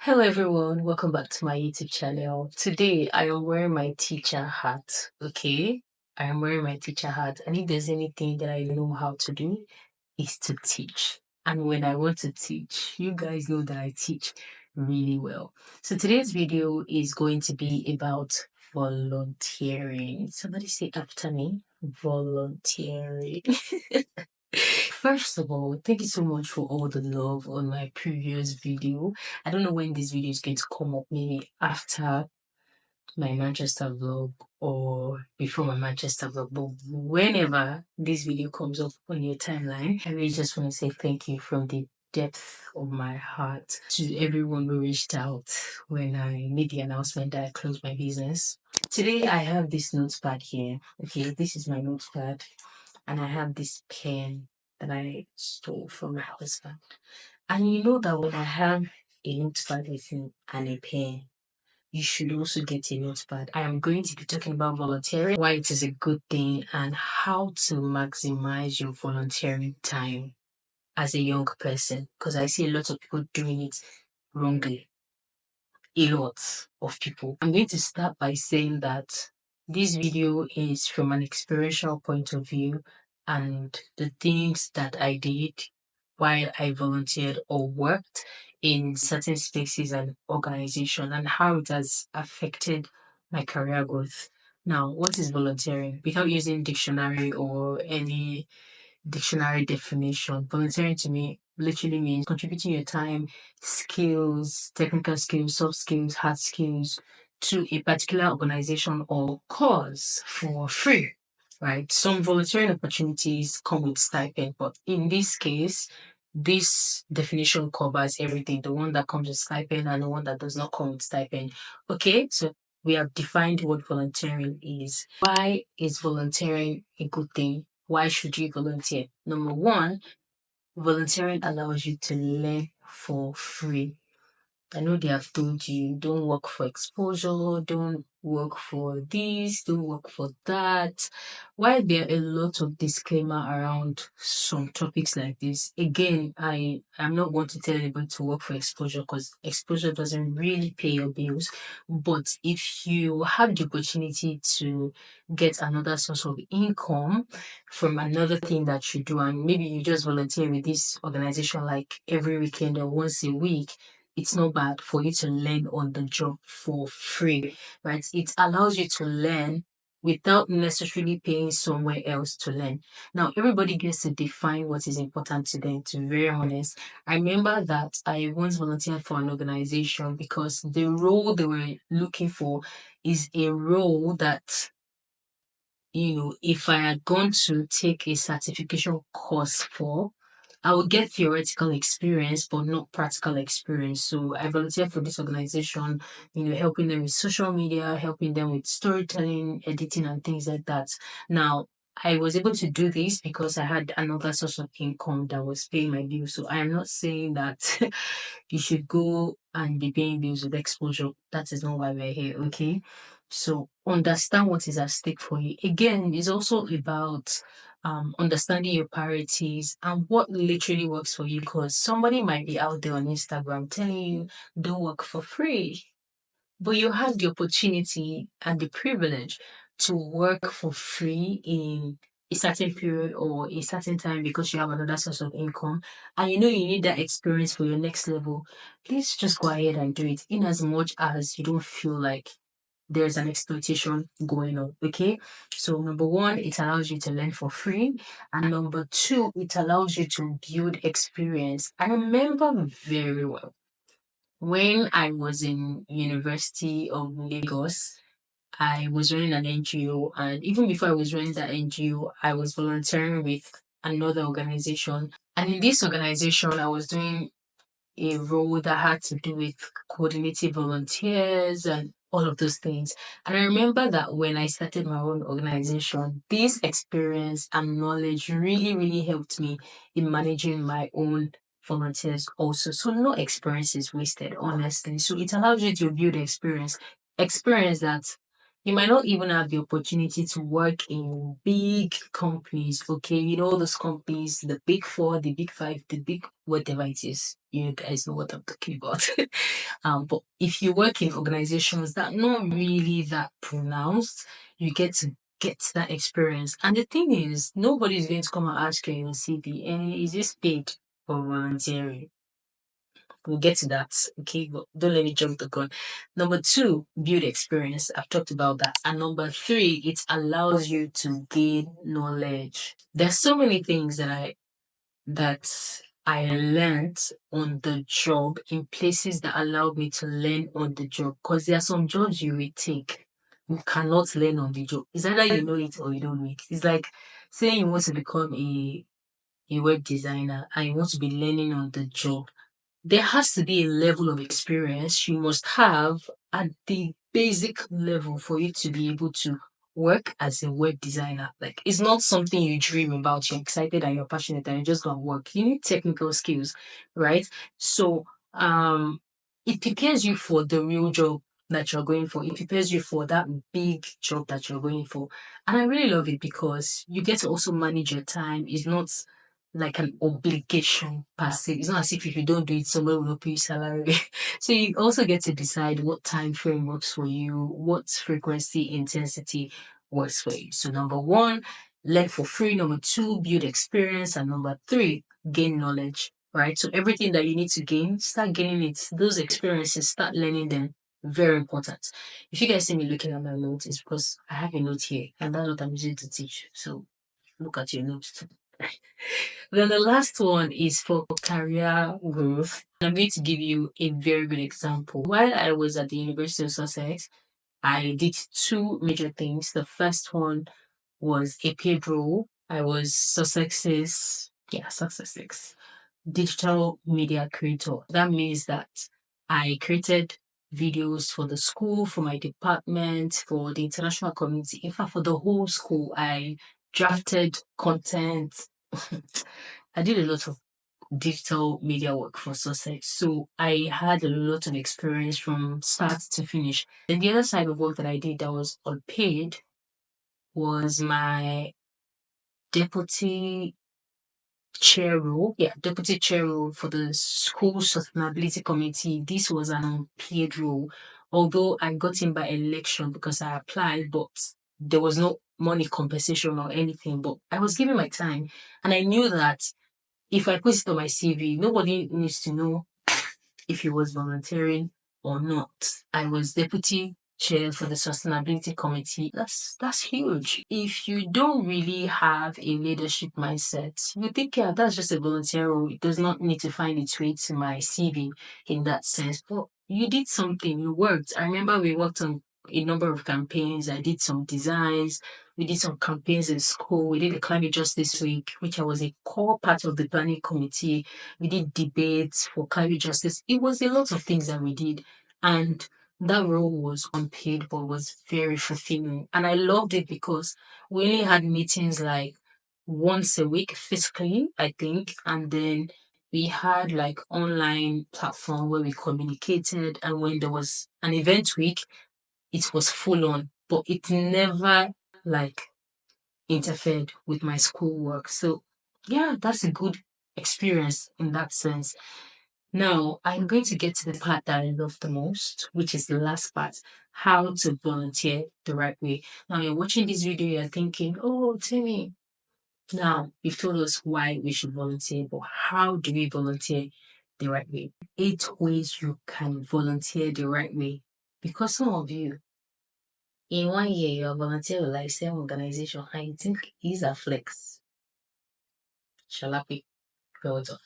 Hello everyone, welcome back to my YouTube channel. Today I am wearing my teacher hat, okay? I am wearing my teacher hat, and if there's anything that I know how to do, is to teach. And when I want to teach, you guys know that I teach really well. So today's video is going to be about volunteering. Somebody say after me, volunteering. First of all, thank you so much for all the love on my previous video. I don't know when this video is going to come up, maybe after my Manchester vlog or before my Manchester vlog, but whenever this video comes up on your timeline, I really just want to say thank you from the depth of my heart to everyone who reached out when I made the announcement that I closed my business. Today I have this notepad here. Okay, this is my notepad, and I have this pen that I stole from my husband. And you know that when I have a notepad with me and a pen, you should also get a notepad. I am going to be talking about volunteering, why it is a good thing, and how to maximize your volunteering time as a young person. Because I see a lot of people doing it wrongly. A lot of people. I'm going to start by saying that this video is from an experiential point of view, and the things that I did while I volunteered or worked in certain spaces and organizations, and how it has affected my career growth. Now, what is volunteering? Without using dictionary or any dictionary definition, volunteering to me literally means contributing your time, skills, technical skills, soft skills, hard skills to a particular organization or cause for free. Right? Some volunteering opportunities come with stipend, but in this case, this definition covers everything, the one that comes with stipend and the one that does not come with stipend. Okay, so we have defined what volunteering is. Why is volunteering a good thing? Why should you volunteer? Number one, volunteering allows you to learn for free. I know they have told you don't work for exposure, don't work for this, don't work for that. While there are a lot of disclaimer around some topics like this, again, I'm not going to tell anybody to work for exposure because exposure doesn't really pay your bills. But if you have the opportunity to get another source of income from another thing that you do, and maybe you just volunteer with this organization like every weekend or once a week, it's not bad for you to learn on the job for free, right? It allows you to learn without necessarily paying somewhere else to learn. Now, everybody gets to define what is important to them, to be very honest. I remember that I once volunteered for an organization because the role they were looking for is a role that, if I had gone to take a certification course for, I would get theoretical experience, but not practical experience. So I volunteered for this organization, helping them with social media, helping them with storytelling, editing, and things like that. Now, I was able to do this because I had another source of income that was paying my bills. So I am not saying that you should go and be paying bills with exposure. That is not why we're here, okay? So understand what is at stake for you. Again, it's also about understanding your priorities and what literally works for you. Because somebody might be out there on Instagram telling you don't work for free, but you have the opportunity and the privilege to work for free in a certain period or a certain time because you have another source of income, and you need that experience for your next level. Please just go ahead and do it, in as much as you don't feel like there's an exploitation going on. Okay, so number one, it allows you to learn for free, and number two, it allows you to build experience. I remember very well when I was in University of Lagos. I was running an NGO, and even before I was running that NGO, I was volunteering with another organization. And in this organization, I was doing a role that had to do with coordinating volunteers and all of those things. And I remember that when I started my own organization, this experience and knowledge really, really helped me in managing my own volunteers also. So no experience is wasted, honestly. So it allows you to build experience that You might not even have the opportunity to work in big companies, okay? You know, those companies, the big four, the big five, the big whatever it is. You guys know what I'm talking about. But if you work in organizations that are not really that pronounced, you get that experience. And the thing is, nobody is going to come and ask you in your CV, is this paid for volunteering? We'll get to that. Okay, but don't let me jump the gun. Number two, build experience. I've talked about that. And number three, it allows you to gain knowledge. There's so many things that I learned on the job in places that allowed me to learn on the job. Because there are some jobs you will take, you cannot learn on the job. It's either you know it or you don't know it. It's like saying you want to become a web designer and you want to be learning on the job. There has to be a level of experience you must have at the basic level for you to be able to work as a web designer. Like, it's not something you dream about, you're excited and you're passionate and you're just gonna work. You need technical skills, right? So, it prepares you for the real job that you're going for. It prepares you for that big job that you're going for. And I really love it because you get to also manage your time. It's not like an obligation per se. It's not as if you don't do it, somebody will not pay you salary. So you also get to decide what time frame works for you, what frequency, intensity works for you. So number one, learn for free. Number two, build experience. And number three, gain knowledge. Right? So everything that you need to gain, start gaining it. Those experiences, start learning them. Very important. If you guys see me looking at my notes, it's because I have a note here, and that's what I'm using to teach. So look at your notes too. Then the last one is for career growth. I'm going to give you a very good example. While I was at the University of Sussex, I did two major things. The first one was a paid role. I was Sussex's digital media creator. That means that I created videos for the school, for my department, for the international community. In fact, for the whole school, I drafted content. I did a lot of digital media work for Sussex. So I had a lot of experience from start to finish. Then the other side of work that I did that was unpaid was my deputy chair role. Yeah, deputy chair role for the school sustainability committee. This was an unpaid role. Although I got in by election because I applied, but there was no money compensation or anything. But I was giving my time and I knew that if I put it on my CV, nobody needs to know if he was volunteering or not. I was deputy chair for the sustainability committee. That's huge. If you don't really have a leadership mindset, you think, yeah, that's just a volunteer role. It does not need to find its way to my CV in that sense. But you did something, you worked. I remember we worked on a number of campaigns. I did some designs. We did some campaigns in school. We did a climate justice week, which I was a core part of the planning committee. We did debates for climate justice. It was a lot of things that we did. And that role was unpaid, but was very fulfilling. And I loved it because we only had meetings like once a week physically, I think. And then we had like online platform where we communicated. And when there was an event week, it was full on, but it never like interfered with my schoolwork. So yeah, that's a good experience in that sense. Now I'm going to get to the part that I love the most, which is the last part, how to volunteer the right way. Now you're watching this video, you're thinking, oh Timmy, now you've told us why we should volunteer, but how do we volunteer the right way? 8 ways you can volunteer the right way. Because some of you in 1 year, you are volunteer with like 7 organization and you think these are flex. Shalapi. Well done.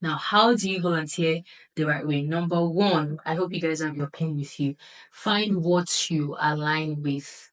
Now, how do you volunteer the right way? Number one, I hope you guys have your pen with you. Find what you align with.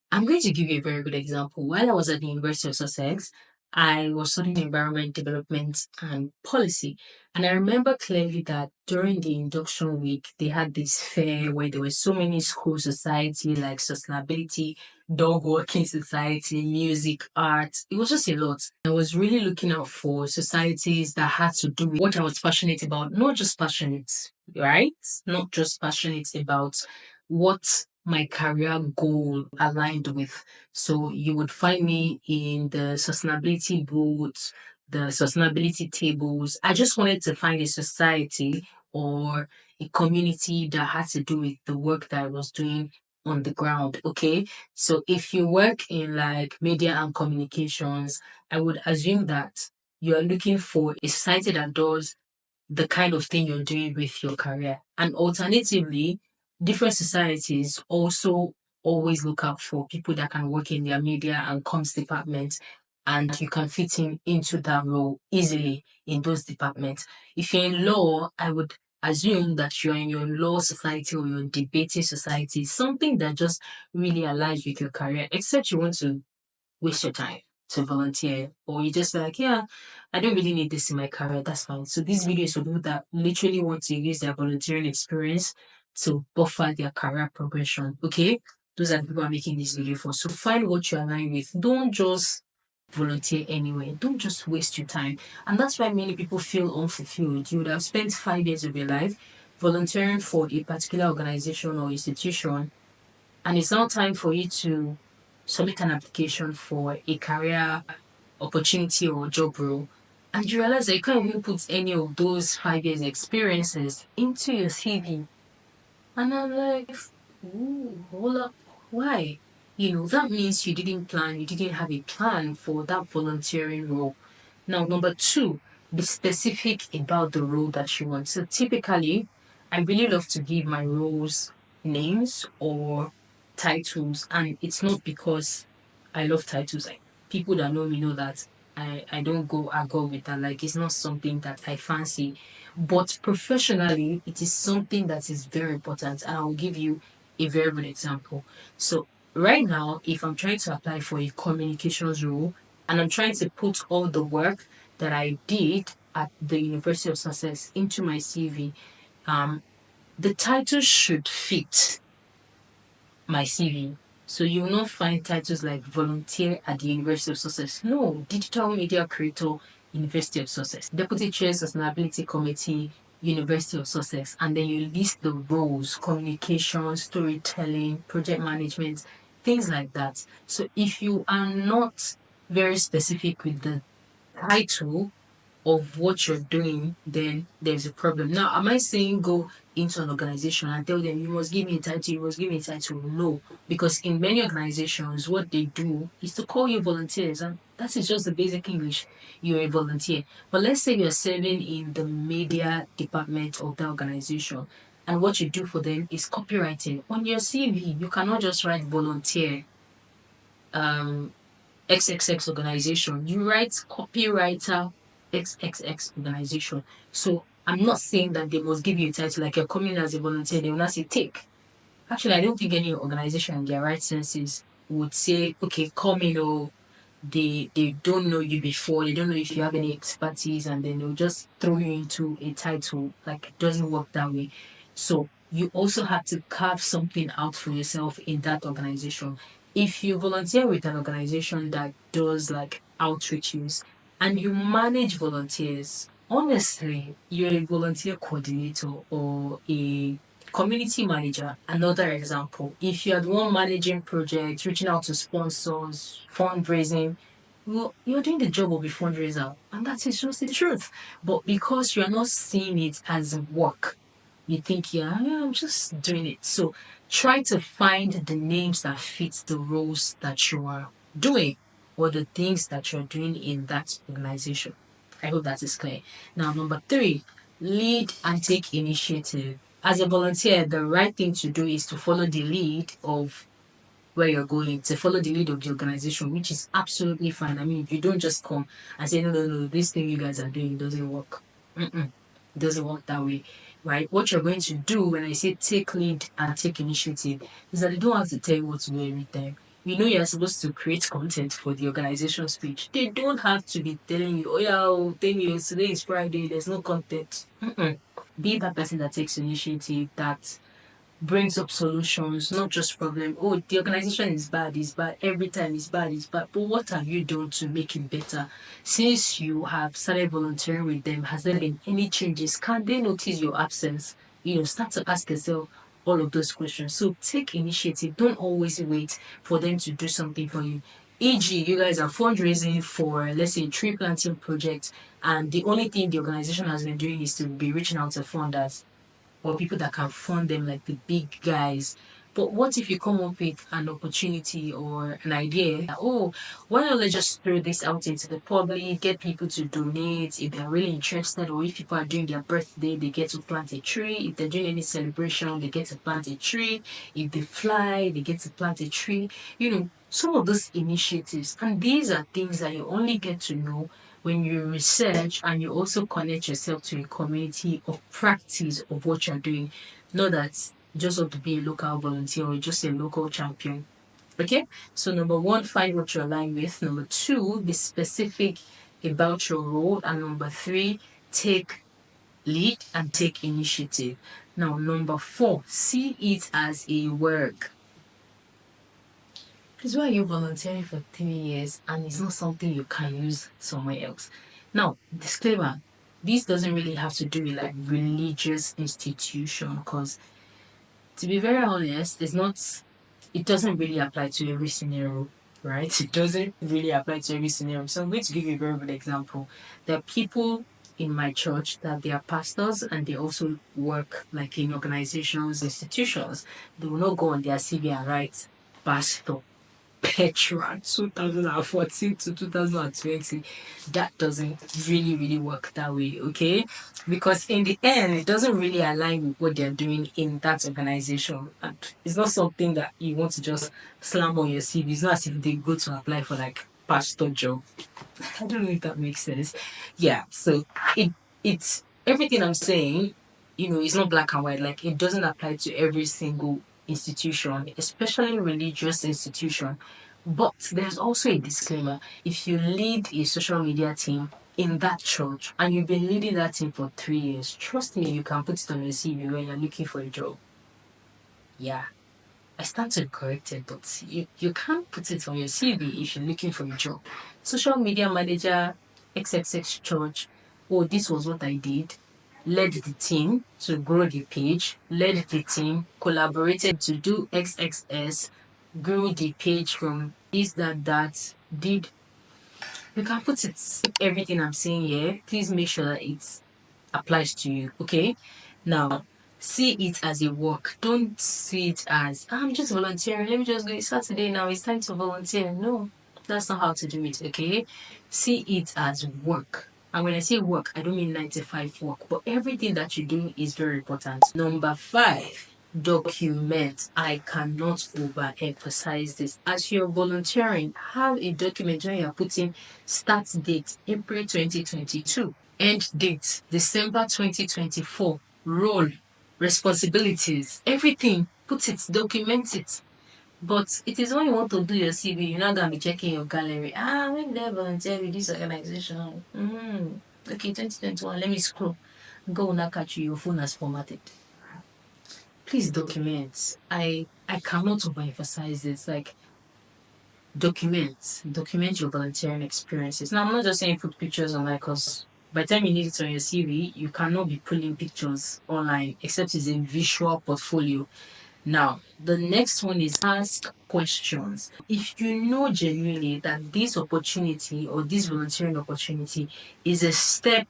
I'm going to give you a very good example. While I was at the University of Sussex, I was studying environment development and policy. And I remember clearly that during the induction week, they had this fair where there were so many school society like sustainability, dog walking society, music, art. It was just a lot. I was really looking out for societies that had to do with what I was passionate about, not just passionate, right? Not just passionate about what my career goal aligned with. So you would find me in the sustainability boards, the sustainability tables. I just wanted to find a society or a community that had to do with the work that I was doing on the ground. Okay. So if you work in like media and communications, I would assume that you're looking for a society that does the kind of thing you're doing with your career. And alternatively, different societies also always look out for people that can work in their media and comms department, and you can fit in into that role easily in those departments. If you're in law, I would assume that you're in your law society or your debating society, something that just really aligns with your career, except you want to waste your time to volunteer, or you just like, yeah, I don't really need this in my career, that's fine. So these videos for people that literally want to use their volunteering experience to buffer their career progression. Okay, those are the people I'm making this video for. So find what you align with. Don't just volunteer anywhere. Don't just waste your time. And that's why many people feel unfulfilled. You would have spent 5 years of your life volunteering for a particular organization or institution, and it's now time for you to submit an application for a career opportunity or job role. And you realize that you can't even put any of those 5 years experiences into your CV. And I'm like, ooh, hold up, why? That means you didn't have a plan for that volunteering role. Now, number two, be specific about the role that you want. So typically, I really love to give my roles names or titles, and it's not because I love titles. Like, people that know me know that I don't go with that. Like, it's not something that I fancy. But professionally, it is something that is very important. And I'll give you a very good example. So right now, if I'm trying to apply for a communications role and I'm trying to put all the work that I did at the University of Sussex into my CV, the title should fit my CV. So you will not find titles like volunteer at the University of Sussex. No, digital media creator, University of Sussex. Deputy Chair Sustainability Committee, University of Sussex. And then you list the roles, communication, storytelling, project management, things like that. So if you are not very specific with the title of what you're doing, then there's a problem. Now, am I saying go into an organization and tell them you must give me a title, you must give me a title? No, because in many organizations, what they do is to call you volunteers, and that is just the basic English. You're a volunteer. But let's say you're serving in the media department of the organization, and what you do for them is copywriting. On your CV, you cannot just write volunteer. XXX organization. You write copywriter XXX organization. So I'm not saying that they must give you a title like you're coming as a volunteer. They will not say take. Actually, I don't think any organization in their right senses would say, okay, come in, or they don't know you before, they don't know if you have any expertise, and then they'll just throw you into a title. Like, it doesn't work that way. So you also have to carve something out for yourself in that organization. If you volunteer with an organization that does like outreaches and you manage volunteers, honestly, you're a volunteer coordinator or a community manager. Another example, if you're the one managing projects, reaching out to sponsors, fundraising, well, you're doing the job of a fundraiser, and that is just the truth. But because you're not seeing it as work, you think, yeah, I'm just doing it. So try to find the names that fit the roles that you are doing or the things that you're doing in that organization. I hope that is clear. Now, number three, lead and take initiative. As a volunteer, the right thing to do is to follow the lead of where you're going, to follow the lead of the organization, which is absolutely fine. I mean, you don't just come and say, no, no, no, this thing you guys are doing doesn't work. Mm-mm. It doesn't work that way, right? What you're going to do when I say take lead and take initiative is that they don't have to tell you what to do every time. You know you're supposed to create content for the organization's page. They don't have to be telling you, oh yeah, oh, 10 years, today is Friday, there's no content. Mm-mm. Be that person that takes initiative, that brings up solutions, not just problem. Oh, the organization is bad, it's bad. Every time it's bad, it's bad. But what have you done to make it better? Since you have started volunteering with them, has there been any changes? Can they notice your absence? Start to ask yourself, all of those questions. So take initiative. Don't always wait for them to do something for you. E.g., you guys are fundraising for, let's say, a tree planting project, and the only thing the organization has been doing is to be reaching out to funders or people that can fund them, like the big guys. But what if you come up with an opportunity or an idea? Oh, why not let's just throw this out into the public, get people to donate if they're really interested, or if people are doing their birthday, they get to plant a tree. If they're doing any celebration, they get to plant a tree. If they fly, they get to plant a tree. Some of those initiatives, and these are things that you only get to know when you research and you also connect yourself to a community of practice of what you're doing. Not that you just want to be a local volunteer or just a local champion. Okay? So number one, find what you're aligned with. Number two, be specific about your role. And number three, take lead and take initiative. Now, number four, see it as a work. Please, why are you volunteering for 3 years and it's not something you can use somewhere else? Now, disclaimer, this doesn't really have to do with like religious institution, because to be very honest, it doesn't really apply to every scenario, right? It doesn't really apply to every scenario. So I'm going to give you a very good example. There are people in my church that they are pastors and they also work like in organizations, institutions. They will not go on their CV and write pastor Petra 2014 to 2020. That doesn't really, really work that way, okay? Because in the end, it doesn't really align with what they're doing in that organization. And it's not something that you want to just slam on your CV. It's not as if they go to apply for like pastor job. I don't know if that makes sense. Yeah, so it's everything I'm saying, it's not black and white. Like, it doesn't apply to every single institution, especially religious institution. But there's also a disclaimer. If you lead a social media team in that church and you've been leading that team for 3 years, trust me, you can put it on your CV when you're looking for a job. Yeah. I stand to correct it, but you can't put it on your CV if you're looking for a job. Social media manager, XXX church. Oh, this was what I did. Led the team to grow the page, led the team, collaborated to do XXS, grew the page from this, that, did. You can put it, everything I'm saying here. Please make sure that it applies to you, okay? Now, see it as a work. Don't see it as, I'm just volunteering. Let me just go. It's Saturday now. It's time to volunteer. No, that's not how to do it, okay? See it as work. And when I say work, I don't mean 9 to 5 work, but everything that you do is very important. Number 5, document. I cannot overemphasize this. As you're volunteering, have a document where you're putting start date, April 2022. End date, December 2024. Role, responsibilities, everything. Put it, document it. But it is when you want to do your CV, you're not going to be checking your gallery. When did I volunteer with this organization? Okay, 2021, let me scroll. Go now catch you, your phone has formatted. Please document. I cannot overemphasize this. Like, document your volunteering experiences. Now, I'm not just saying put pictures online, because by the time you need it on your CV, you cannot be pulling pictures online except it's a visual portfolio. Now, the next one is ask questions. If you know genuinely that this opportunity or this volunteering opportunity is a step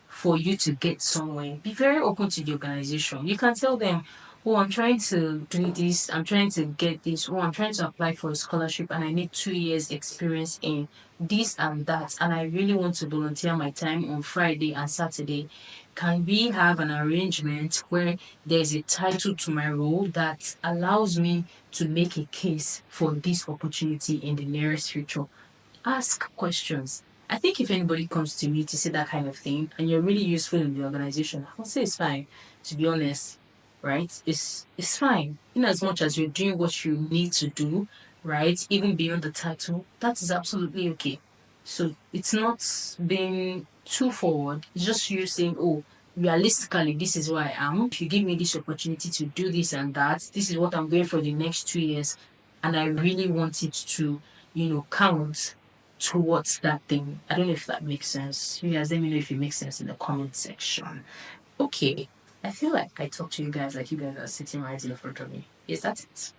for you to get somewhere, be very open to the organization. You can tell them, oh, I'm trying to do this, I'm trying to get this, oh, I'm trying to apply for a scholarship and I need 2 years experience in this and that, and I really want to volunteer my time on Friday and Saturday. Can we have an arrangement where there's a title to my role that allows me to make a case for this opportunity in the nearest future? Ask questions. I think if anybody comes to me to say that kind of thing and you're really useful in the organization, I'll say it's fine, to be honest, right? It's fine. In as much as you're doing what you need to do, right? Even beyond the title, that is absolutely okay. So it's not being too forward. It's just you saying, oh, realistically, this is where I am. If you give me this opportunity to do this and that, this is what I'm going for the next 2 years. And I really want it to, count towards that thing. I don't know if that makes sense. You guys let me know if it makes sense in the comment section. Okay. I feel like I talk to you guys like you guys are sitting right in front of me. Is that it?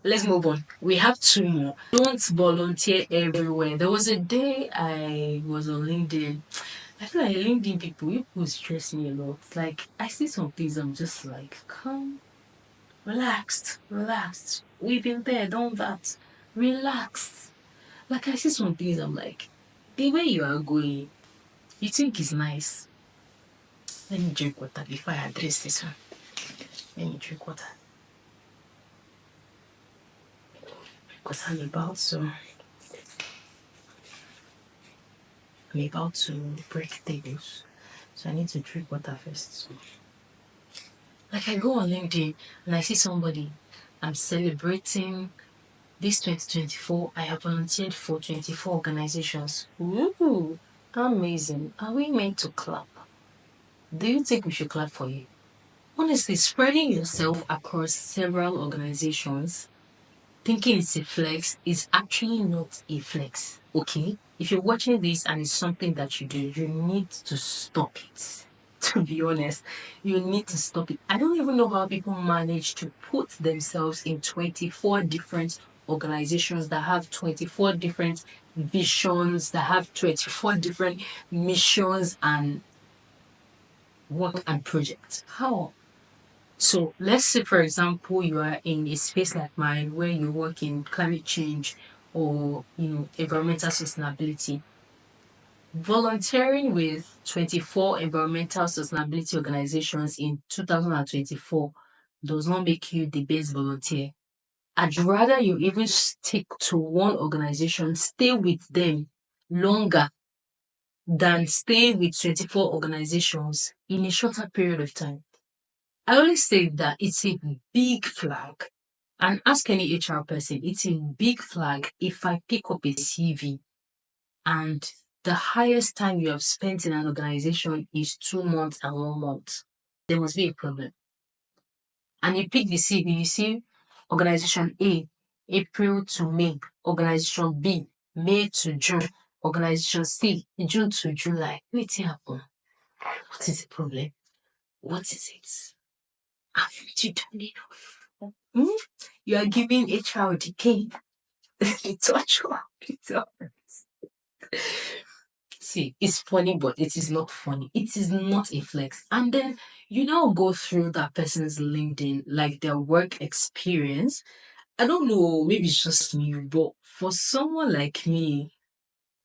Let's move on. We have two more. Don't volunteer everywhere. There was a day I was on LinkedIn. I feel like LinkedIn people stress me a lot. Like I see some things, I'm just like, come, relaxed, relaxed. We've been there, done that. Relax. Like I see some things, I'm like, the way you are going, you think it's nice. Let me drink water before I address this one. Let me drink water. Because I'm about to break tables. So I need to drink water first. So, like I go on LinkedIn and I see somebody, I'm celebrating this 2024. I have volunteered for 24 organizations. Ooh, amazing. Are we meant to clap? Do you think we should clap for you? Honestly, spreading yourself across several organizations thinking it's a flex is actually not a flex. Okay? If you're watching this and it's something that you do, you need to stop it. To be honest, you need to stop it. I don't even know how people manage to put themselves in 24 different organizations that have 24 different visions, that have 24 different missions and work and projects. How? So let's say, for example, you are in a space like mine where you work in climate change or environmental sustainability. Volunteering with 24 environmental sustainability organizations in 2024 does not make you the best volunteer. I'd rather you even stick to one organization, stay with them longer than stay with 24 organizations in a shorter period of time. I always say that it's a big flag. And ask any HR person, it's a big flag if I pick up a CV and the highest time you have spent in an organization is 2 months and 1 month. There must be a problem. And you pick the CV, you see organization A, April to May, organization B, May to June, organization C, June to July. Wait, happen. What is the problem? What is it? Haven't you done enough? Hmm? You are giving HR decay. Touch your See, it's funny, but it is not funny. It is not a flex. And then you now go through that person's LinkedIn, like their work experience. I don't know, maybe it's just me, but for someone like me,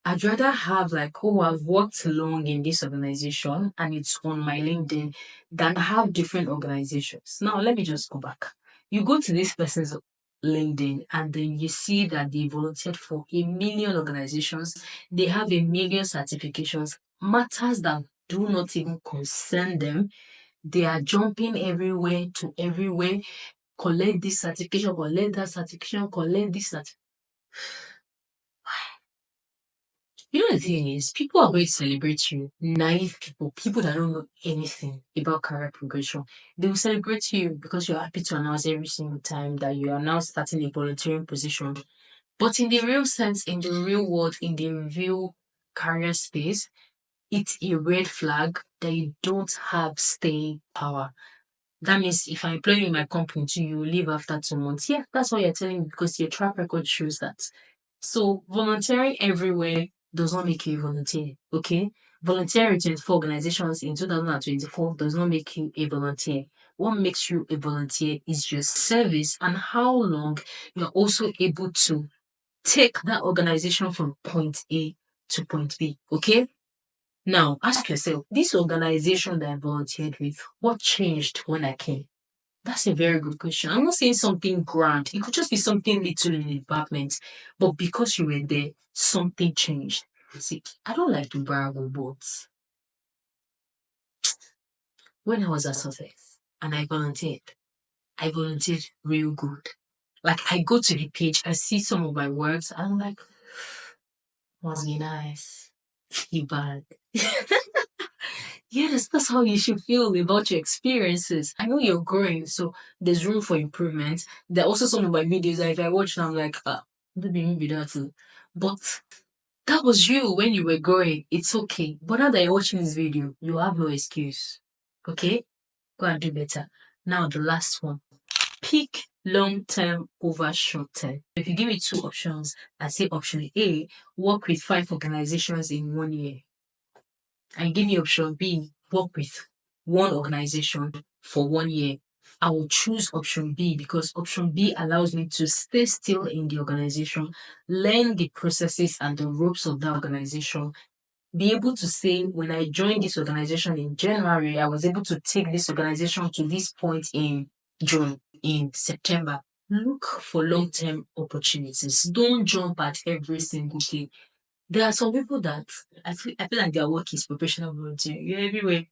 I'd rather have like, oh, I've worked long in this organization and it's on my LinkedIn than have different organizations. Now, let me just go back. You go to this person's LinkedIn and then you see that they volunteered for a million organizations. They have a million certifications, matters that do not even concern them. They are jumping everywhere to everywhere, collect this certification, collect that certification, collect this certification. You know, the thing is, people are going to celebrate you. Naive people, people that don't know anything about career progression, they will celebrate you because you're happy to announce every single time that you are now starting a volunteering position. But in the real sense, in the real world, in the real career space, it's a red flag that you don't have staying power. That means if I employ you in my company too, you will leave after 2 months. Yeah, that's what you're telling me because your track record shows that. So volunteering everywhere does not make you a volunteer. Okay? Volunteering with 24 organizations in 2024 does not make you a volunteer. What makes you a volunteer is your service and how long you're also able to take that organization from point A to point B. Okay? Now ask yourself, this organization that I volunteered with, what changed when I came? That's a very good question. I'm not saying something grand. It could just be something little in the department. But because you were there, something changed. See, I don't like to brag on boats. When I was at Sussex and I volunteered real good. Like I go to the page, I see some of my works, and I'm like, must be nice. You bad. Yes, that's how you should feel about your experiences. I know you're growing, so there's room for improvement. There are also some of my videos that if I watch them, I'm like, maybe that too. But that was you when you were growing. It's okay. But now that you're watching this video, you have no excuse. Okay? Go and do better. Now the last one. Pick long term over short term. If you give me two options, I say option A, work with 5 organizations in 1 year. And give me option B, work with one organization for 1 year. I will choose option B because option B allows me to stay still in the organization, learn the processes and the ropes of that organization, be able to say, when I joined this organization in January, I was able to take this organization to this point in June, in September. Look for long term opportunities. Don't jump at every single thing. There are some people that I feel like their work is professional volunteering. You're everywhere.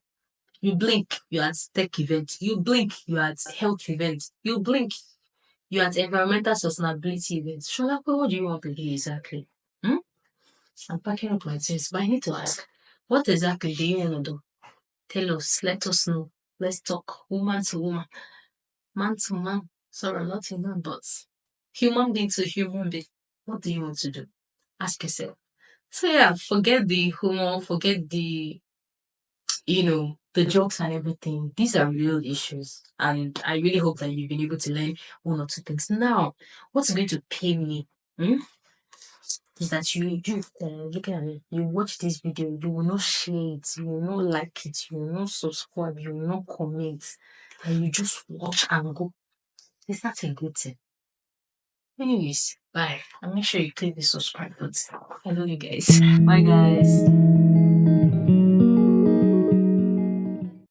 You blink, you're at tech event. You blink, you're at health event. You blink, you're at environmental sustainability events. Shola, what do you want to do exactly? Hmm? I'm packing up my things, but I need to ask, what exactly do you want to do? Tell us, let us know. Let's talk, woman to woman, man to man. Sorry, not human, but human being to human being. What do you want to do? Ask yourself. So yeah, forget the humor, forget the jokes and everything. These are real issues. And I really hope that you've been able to learn one or two things. Now, what's going to pay me? Hmm? Is that you looking at it, you watch this video, you will not share it, you will not like it, you will not subscribe, you will not comment, and you just watch and go. Is that a good thing? Anyways, bye. And make sure you click the subscribe button. I love you guys. Bye guys.